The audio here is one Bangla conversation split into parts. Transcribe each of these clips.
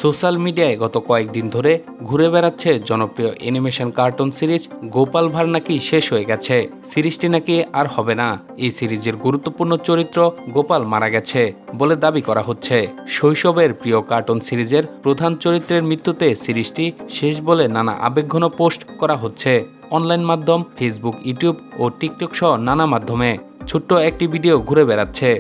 সোশ্যাল মিডিয়ায় গত কয়েকদিন ধরে ঘুরে বেড়াচ্ছে জনপ্রিয় animation cartoon series Gopal Bhar নাকি শেষ হয়ে গেছে। সিরিজটি নাকি আর হবে না। এই সিরিজের গুরুত্বপূর্ণ চরিত্র গোপাল মারা গেছে বলে দাবি করা হচ্ছে। শৈশবের প্রিয় কার্টুন সিরিজের প্রধান চরিত্রের মৃত্যুতে সিরিজটি শেষ বলে নানা আবেগঘন পোস্ট করা হচ্ছে অনলাইন মাধ্যম ফেসবুক, ইউটিউব ও টিকটক সহ নানা মাধ্যমে। ছোট্ট একটি ভিডিও ঘুরে বেড়াচ্ছে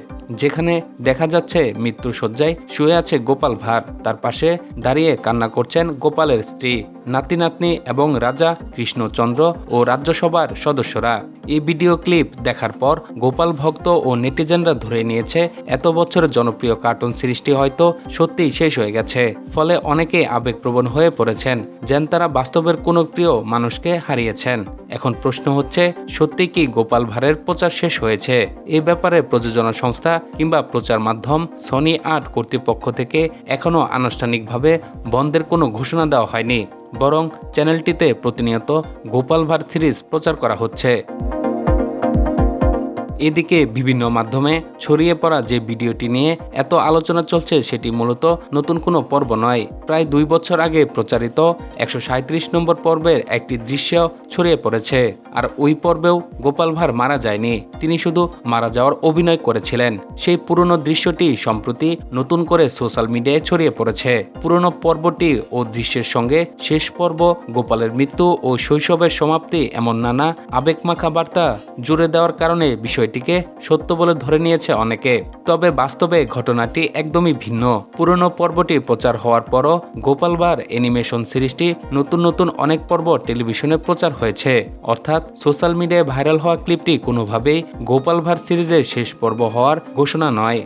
যেখানে দেখা যাচ্ছে মৃত্যু শয্যায় শুয়ে আছে গোপাল ভাঁড়। তার পাশে দাঁড়িয়ে কান্না করছেন গোপালের স্ত্রী, নাতি নাতনি এবং রাজা কৃষ্ণচন্দ্র ও রাজ্যসভার সদস্যরা। এই ভিডিও ক্লিপ দেখার পর গোপাল ভক্ত ও নেটিজেনরা ধরে নিয়েছে এত বছরের জনপ্রিয় কার্টুন সিরিজটি হয়তো সত্যিই শেষ হয়ে গেছে। ফলে অনেকেই আবেগপ্রবণ হয়ে পড়েছেন, যেন তারা বাস্তবের কোনো প্রিয় মানুষকে হারিয়েছেন। এখন প্রশ্ন হচ্ছে, সত্যি কি গোপাল ভাঁড়ের প্রচার শেষ হয়েছে? এই ব্যাপারে প্রযোজনা সংস্থা কিংবা প্রচার মাধ্যম সনি আর্ট কর্তৃপক্ষ থেকে এখনও আনুষ্ঠানিকভাবে বন্ধের কোনো ঘোষণা দেওয়া হয়নি, বরং চ্যানেলটিতে প্রতিনিয়ত গোপাল ভাঁড় সিরিজ প্রচার করা হচ্ছে। এদিকে বিভিন্ন মাধ্যমে ছড়িয়ে পড়া যে ভিডিওটি নিয়ে এত আলোচনা চলছে সেটি মূলত নতুন কোনো পর্ব নয়। প্রায় 2 বছর আগে প্রচারিত 137 নম্বর পর্বের একটি দৃশ্য ছড়িয়ে পড়েছে। আর ওই পর্বেও গোপাল ভাঁড় মারা যায়নি, তিনি শুধু মারা যাওয়ার অভিনয় করেছিলেন। সেই পুরনো দৃশ্যটি সম্প্রতি নতুন করে সোশ্যাল মিডিয়ায় ছড়িয়ে পড়েছে। পুরনো পর্বটি ও দৃশ্যের সঙ্গে শেষ পর্ব, গোপালের মৃত্যু ও শৈশবের সমাপ্তি এমন নানা আবেগমাখা বার্তা জুড়ে দেওয়ার কারণে বিষয়টিকে সত্য বলে ধরে নিয়েছে অনেকে। তবে বাস্তবে ঘটনাটি একদমই ভিন্ন। পুরনো পর্বটি প্রচার হওয়ার পরও গোপাল ভাঁড় অ্যানিমেশন সিরিজটি নতুন অনেক পর্ব টেলিভিশনে প্রচার হয়েছে। অর্থাৎ সোশ্যাল মিডিয়ায় ভাইরাল হওয়া ক্লিপটি কোনোভাবেই গোপাল ভাঁড় সিরিজের শেষ পর্ব হওয়ার ঘোষণা নয়।